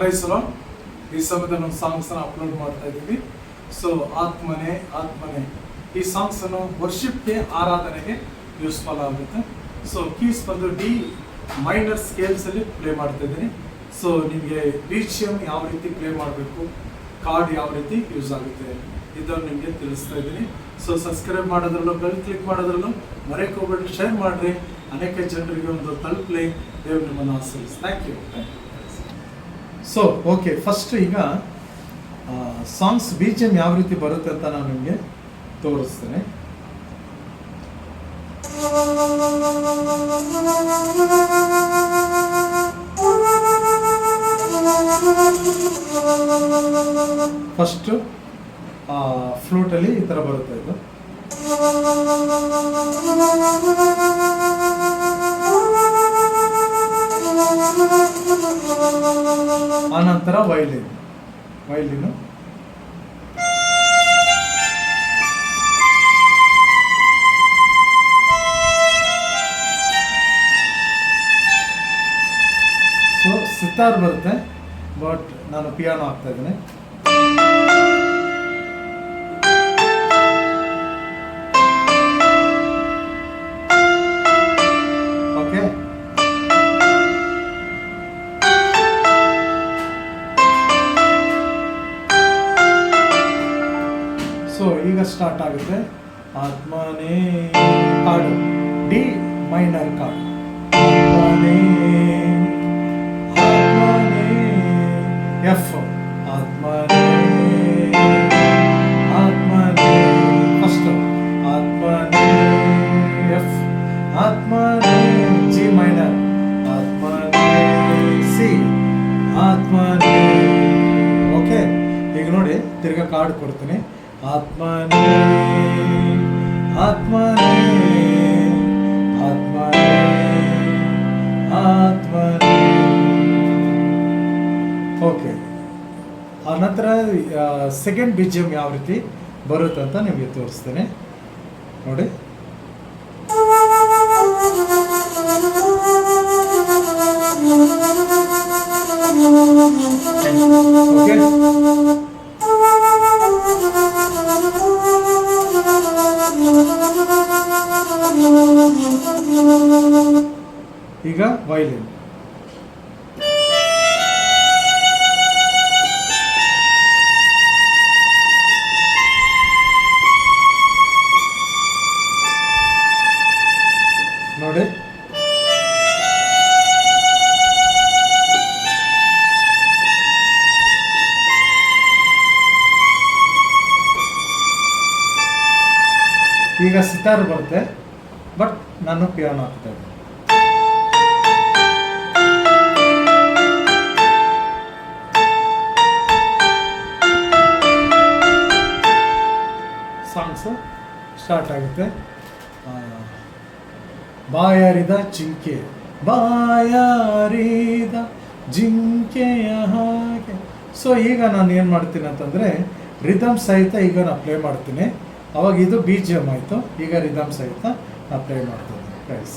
Price lord. ಈ ಸಮಯದಲ್ಲಿ ನಮ್ಮ ಸಾಂಗ್ಸನ್ನು ಅಪ್ಲೋಡ್ ಮಾಡ್ತಾ ಇದ್ದೀವಿ. ಸೊ ಆತ್ಮನೇ ಆತ್ಮನೇ ಈ ಸಾಂಗ್ಸನ್ನು ವರ್ಷಿಪ್ಗೆ, ಆರಾಧನೆಗೆ ಯೂಸ್ಫುಲ್ ಆಗುತ್ತೆ. ಸೊ ಕೀಸ್ ಬಂದು ಡಿ ಮೈನರ್ ಸ್ಕೇಲ್ಸಲ್ಲಿ ಪ್ಲೇ ಮಾಡ್ತಾ ಇದ್ದೀನಿ. ಸೊ ನಿಮಗೆ BGM ಯಾವ ರೀತಿ ಪ್ಲೇ ಮಾಡಬೇಕು, ಕಾರ್ಡ್ ಯಾವ ರೀತಿ ಯೂಸ್ ಆಗುತ್ತೆ ಇದನ್ನು ನಿಮಗೆ ತಿಳಿಸ್ತಾ ಇದ್ದೀನಿ. ಸೊ ಸಬ್ಸ್ಕ್ರೈಬ್ ಮಾಡೋದ್ರಲ್ಲೂ, ಬೆಲ್ ಕ್ಲಿಕ್ ಮಾಡೋದ್ರಲ್ಲೂ ಮರೆಯಕ್ಕೆ ಹೋಗ್ಬಿಟ್ಟು ಶೇರ್ ಮಾಡಿರಿ. ಅನೇಕ ಜನರಿಗೆ ಒಂದು ತಲುಪಲಿ. ದೇವ್ರು ನಿಮ್ಮನ್ನು ಆಶೀರ್ವದಿಸಲಿ. Thank you. So okay, first ಈಗ ಸಾಂಗ್ಸ್ BGM ಯಾವ ರೀತಿ ಬರುತ್ತೆ ಅಂತ ನಾನು ನಿಮಗೆ ತೋರಿಸ್ತೇನೆ. ಫಸ್ಟು ಫ್ಲೂಟಲ್ಲಿ ಈ ಥರ ಬರುತ್ತೆ ಇದು. ಆನಂತರ ವೈಲಿನು ಸೊ ಸಿತಾರ್ ಬರುತ್ತೆ, ಬಟ್ ನಾನು ಪಿಯಾನೋ ಹಾಕ್ತಾ ಇದ್ದೇನೆ. ಓಕೆ, ಸೊ ಈಗ ಸ್ಟಾರ್ಟ್ ಆಗುತ್ತೆ. ಆತ್ಮನೇ ಹಾಡು, ಡಿ ಮೈನರ್ ಕಾರ್ಡ್. ಎಫ್ ಆತ್ಮನೇ ಆತ್ಮನೇ ಫಸ್ಟ್ ಆತ್ಮನೇ ಎಫ್, ಆತ್ಮನೇ ಜಿ ಮೈನರ್, ಆತ್ಮನೇ ಸಿ, ಆತ್ಮನೇ. ಓಕೆ, ಈಗ ನೋಡಿ ತಿರ್ಗಾ ಕಾರ್ಡ್ ಕೊಡ್ತೀನಿ. ಆತ್ಮನೇ ಆತ್ಮನೇ ಆತ್ಮನೇ ಆತ್ಮನೇ. ಓಕೆ, ಆನಂತರ ಸೆಕೆಂಡ್ BGM ಯಾವ ರೀತಿ ಬರುತ್ತೆ ಅಂತ ನಿಮಗೆ ತೋರಿಸ್ತೇನೆ ನೋಡಿ. ಓಕೆ, ಈಗ ವೈಲಿನ್. ನೋಡಿ, ಈಗ ಸಿತಾರ್ ಬರುತ್ತೆ, ಬಟ್ ನಾನು ಪಿಯಾನೋ ಹಾಕ್ತಾ ಇದ್ದೀನಿ. ಸಾಂಗ್ಸ್ ಸ್ಟಾರ್ಟ್ ಆಗುತ್ತೆ. ಬಾಯಾರಿದ ಜಿಂಕೆ, ಬಾಯಾರಿದ ಜಿಂಕೆಯ ಹಾಗೆ. ಸೊ ಈಗ ನಾನು ಏನು ಮಾಡ್ತೀನಿ ಅಂತಂದರೆ ರಿದಮ್ ಸಹಿತ ಈಗ ನಾನು ಪ್ಲೇ ಮಾಡ್ತೀನಿ. ಅವಾಗ ಇದು BGM ಆಯಿತು, ಈಗ ರಿದಮ್ ಸಹಿತ ನಾನು ಪ್ಲೇ ಮಾಡ್ತೀನಿ. ಪ್ರೈಸ್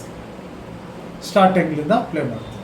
ಸ್ಟಾರ್ಟಿಂಗ್ಲಿಂದ ಪ್ಲೇ ಮಾಡ್ತೀನಿ.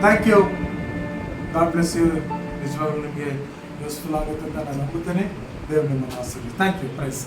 Thank you. God bless you. ನಿಜವಾಗ್ಲೂ ನಿಮಗೆ ಯೂಸ್ಫುಲ್ ಆಗುತ್ತೆ ಅಂತ ನಾನು ನಂಬುತ್ತೇನೆ. ದೇವರು ನಿಮ್ಮನ್ನು ಆಶೀರ್ವದಿಸಲಿ. Thank you. ಪ್ರೈಸ್